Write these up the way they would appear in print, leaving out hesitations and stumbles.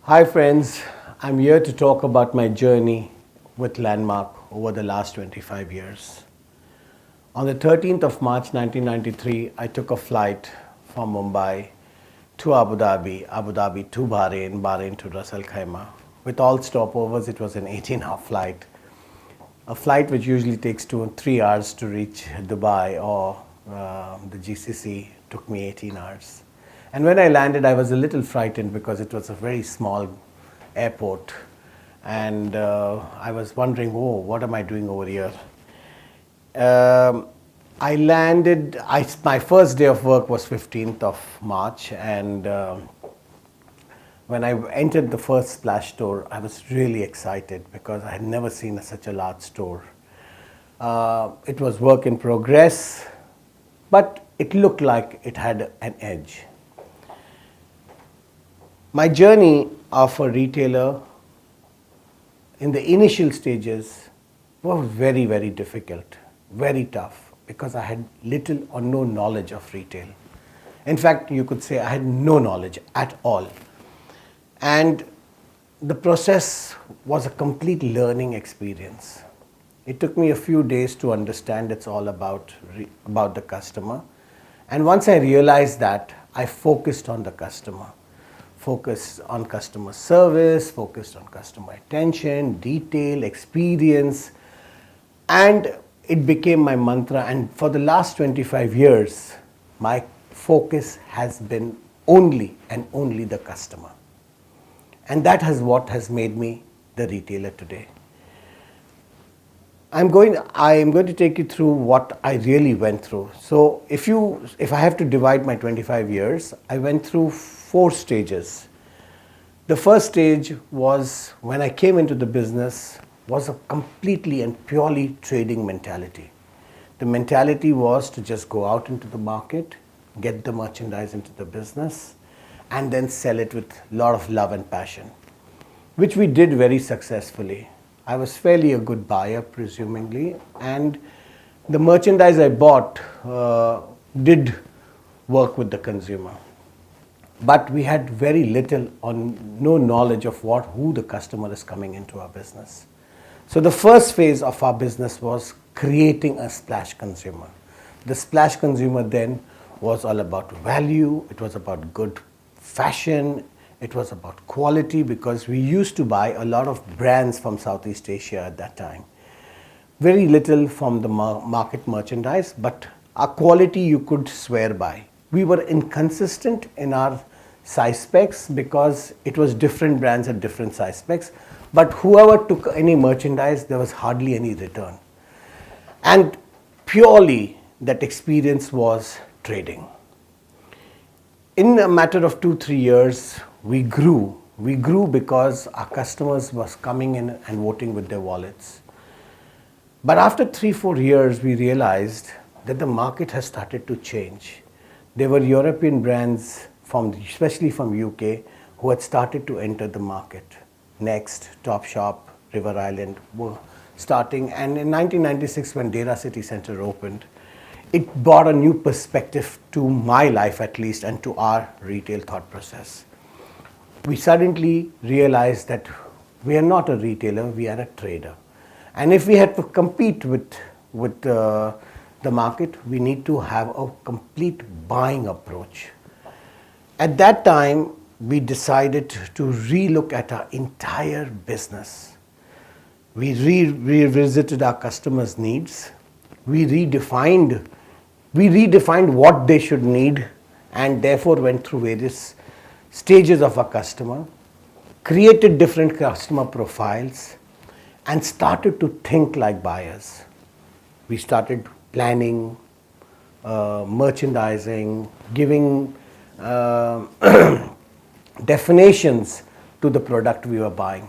Hi friends, I'm here to talk about my journey with Landmark over the last 25 years. On the 13th of March 1993, I took a flight from Mumbai to Abu Dhabi to Bahrain, Bahrain to Ras Al Khaimah. With all stopovers, it was an 18-hour flight. A flight which usually takes 2 or 3 hours to reach Dubai or the GCC took me 18 hours. And when I landed, I was a little frightened because it was a very small airport. And I was wondering, oh, what am I doing over here? I landed, my first day of work was 15th of March. And when I entered the first Splash store, I was really excited because I had never seen such a large store. It was work in progress, but it looked like it had an edge. My journey of a retailer in the initial stages was very, very difficult, very tough, because I had little or no knowledge of retail. In fact, you could say I had no knowledge at all. And the process was a complete learning experience. It took me a few days to understand it's all about the customer. And once I realized that, I focused on the customer. Focused on customer service, focused on customer attention, detail, experience, and it became my mantra. And for the last 25 years, my focus has been only and only the customer. And that is what has made me the retailer today. I am going to take you through what I really went through. So if I have to divide my 25 years, I went through 4 stages. The first stage was when I came into the business was a completely and purely trading mentality. The mentality was to just go out into the market, get the merchandise into the business, and then sell it with a lot of love and passion, which we did very successfully. I was fairly a good buyer, presumably, and the merchandise I bought did work with the consumer. But we had very little or no knowledge of who the customer is coming into our business. So the first phase of our business was creating a Splash consumer. The Splash consumer then was all about value, it was about good fashion, it was about quality, because we used to buy a lot of brands from Southeast Asia at that time. Very little from the market merchandise, but our quality you could swear by. We were inconsistent in our size specs because it was different brands at different size specs, but whoever took any merchandise, there was hardly any return. And purely that experience was trading. In a matter of 2-3 years, we grew. We grew because our customers was coming in and voting with their wallets. But after 3-4 years, we realized that the market has started to change. There were European brands, especially from UK, who had started to enter the market. Next, Topshop, River Island were starting. And in 1996, when Dera City Centre opened, it brought a new perspective to my life at least and to our retail thought process. We suddenly realized that we are not a retailer, we are a trader. And if we had to compete with the market, we need to have a complete buying approach. At that time, we decided to relook at our entire business. We revisited our customers' needs. We redefined what they should need, and therefore went through various stages of our customer, created different customer profiles, and started to think like buyers. We started planning, merchandising, giving definitions to the product we were buying.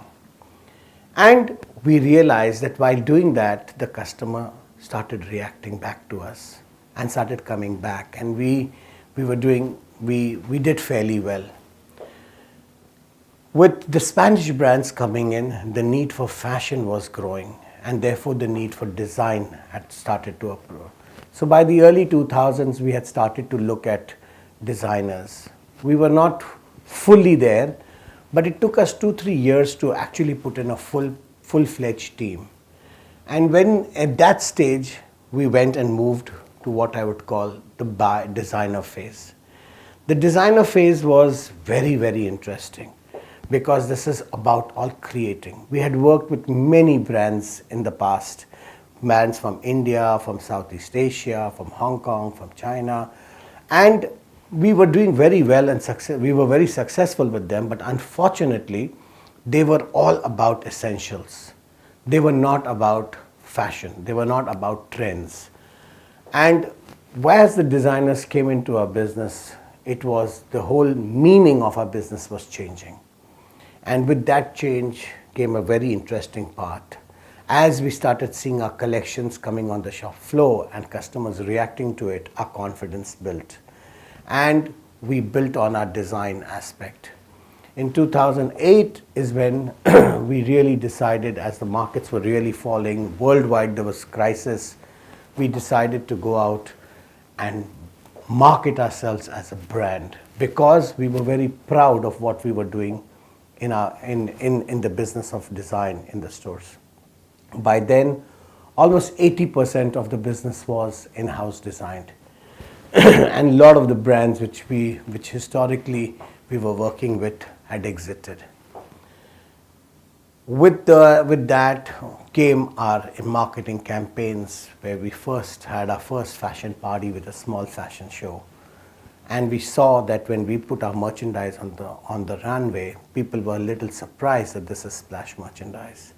And we realized that while doing that, the customer started reacting back to us and started coming back, and we did fairly well. With the Spanish brands coming in, the need for fashion was growing, and therefore the need for design had started to appear. So by the early 2000s, we had started to look at designers. We were not fully there, But it took us 2-3 years to actually put in a full-fledged team. And when at that stage, we went and moved to what I would call the designer phase. The designer phase was very, very interesting because this is about all creating. We had worked with many brands in the past, brands from India, from Southeast Asia, from Hong Kong, from China, and we were doing very well and we were very successful with them, but unfortunately, they were all about essentials. They were not about fashion. They were not about trends. And as the designers came into our business, it was the whole meaning of our business was changing. And with that change came a very interesting part. As we started seeing our collections coming on the shop floor and customers reacting to it, our confidence built. And we built on our design aspect. In 2008 is when we really decided, as the markets were really falling, worldwide there was crisis, we decided to go out and market ourselves as a brand because we were very proud of what we were doing in the business of design in the stores. By then, almost 80% of the business was in-house designed. And a lot of the brands which historically we were working with had exited. With that came our marketing campaigns, where we first had our first fashion party with a small fashion show. And we saw that when we put our merchandise on the runway, people were a little surprised that this is Splash merchandise.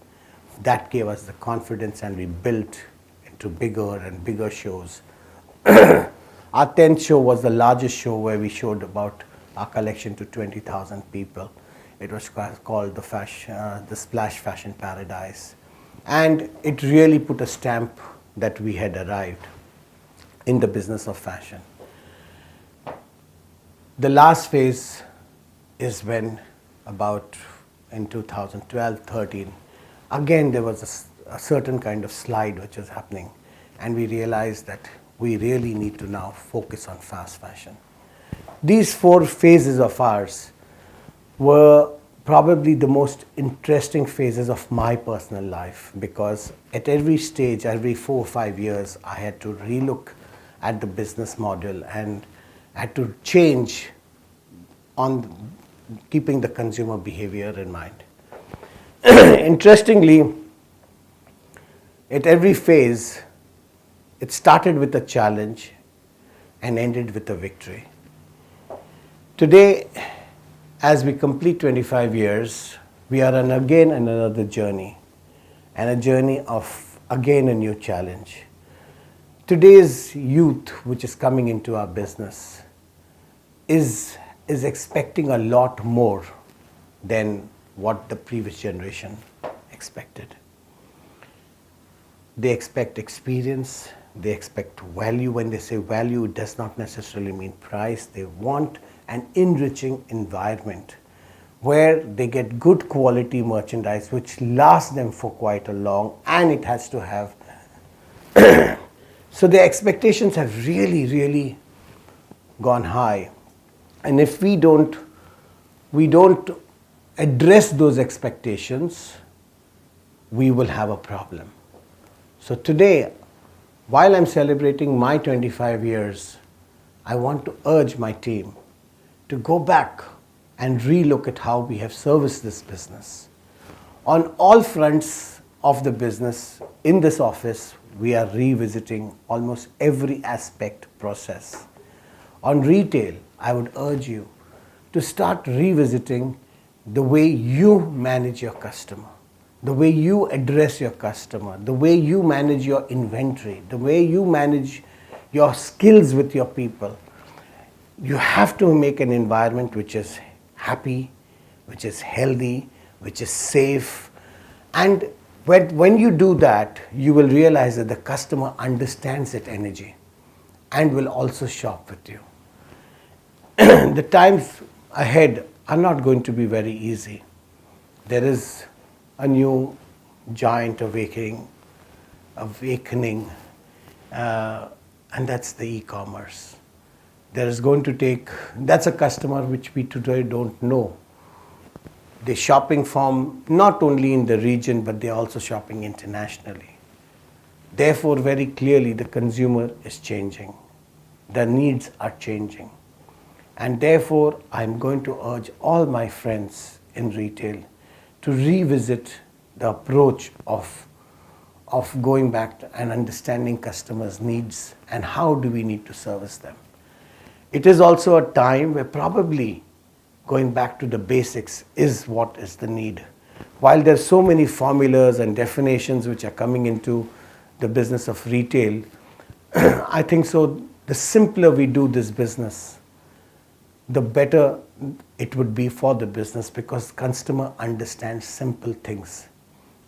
That gave us the confidence, and we built into bigger and bigger shows. Our 10th show was the largest show, where we showed about our collection to 20,000 people. It was called the Splash Fashion Paradise. And it really put a stamp that we had arrived in the business of fashion. The last phase is when, about in 2012-13, again there was a certain kind of slide which was happening, and we realized that we really need to now focus on fast fashion. These 4 phases of ours were probably the most interesting phases of my personal life, because at every stage, every 4 or 5 years, I had to relook at the business model and had to change on keeping the consumer behavior in mind. Interestingly, at every phase, it started with a challenge and ended with a victory. Today, as we complete 25 years, we are on again another journey, and a journey of again a new challenge. Today's youth, which is coming into our business, is expecting a lot more than what the previous generation expected. They expect experience, they expect value. When they say value, it does not necessarily mean price. They want an enriching environment where they get good quality merchandise which lasts them for quite a long, and it has to have so their expectations have really, really gone high. And if we don't address those expectations, we will have a problem. So today, while I'm celebrating my 25 years, I want to urge my team to go back and relook at how we have serviced this business. On all fronts of the business, in this office, we are revisiting almost every aspect process. On retail, I would urge you to start revisiting the way you manage your customer, the way you address your customer, the way you manage your inventory, the way you manage your skills with your people. You have to make an environment which is happy, which is healthy, which is safe. And when you do that, you will realize that the customer understands that energy and will also shop with you. The times ahead are not going to be very easy. There is a new giant awakening, and that's the e-commerce. There is going to take, that's a customer which we today don't know. They're shopping from not only in the region, but they're also shopping internationally. Therefore, very clearly, the consumer is changing. The needs are changing. And therefore, I'm going to urge all my friends in retail to revisit the approach of going back and understanding customers' needs and how do we need to service them. It is also a time where probably going back to the basics is what is the need. While there's so many formulas and definitions which are coming into the business of retail, I think so the simpler we do this business, the better it would be for the business, because customer understands simple things.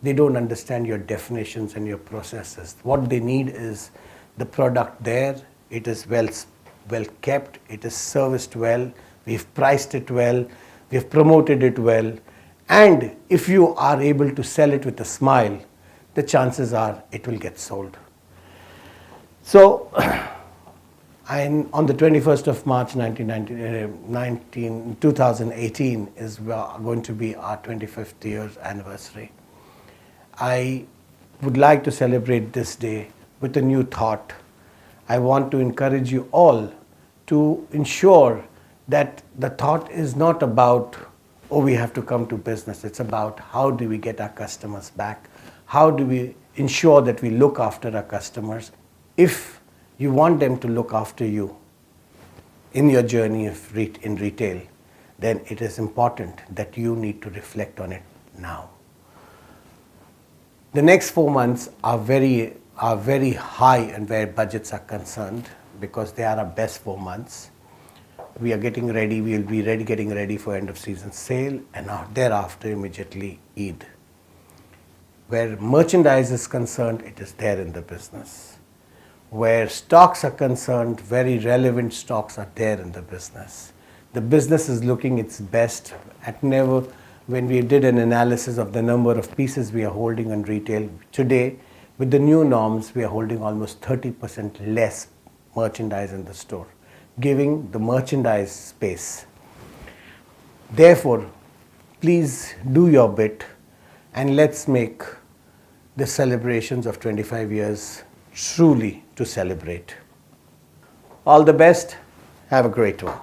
They don't understand your definitions and your processes. What they need is the product there, it is well kept, it is serviced well, we've priced it well, we've promoted it well, and if you are able to sell it with a smile, the chances are it will get sold. So, on the 21st of March 2018 is going to be our 25th year anniversary. I would like to celebrate this day with a new thought. I want to encourage you all to ensure that the thought is not about, oh, we have to come to business. It's about how do we get our customers back? How do we ensure that we look after our customers? If you want them to look after you in your journey in retail, then it is important that you need to reflect on it now. The next 4 months are very high and where budgets are concerned, because they are our best 4 months. We are getting ready, we will be getting ready for end of season sale, and thereafter immediately Eid. Where merchandise is concerned, it is there in the business. Where stocks are concerned, very relevant stocks are there in the business. The business is looking its best. When we did an analysis of the number of pieces we are holding in retail today, with the new norms, we are holding almost 30% less merchandise in the store, giving the merchandise space. Therefore, please do your bit and let's make the celebrations of 25 years truly to celebrate. All the best. Have a great one.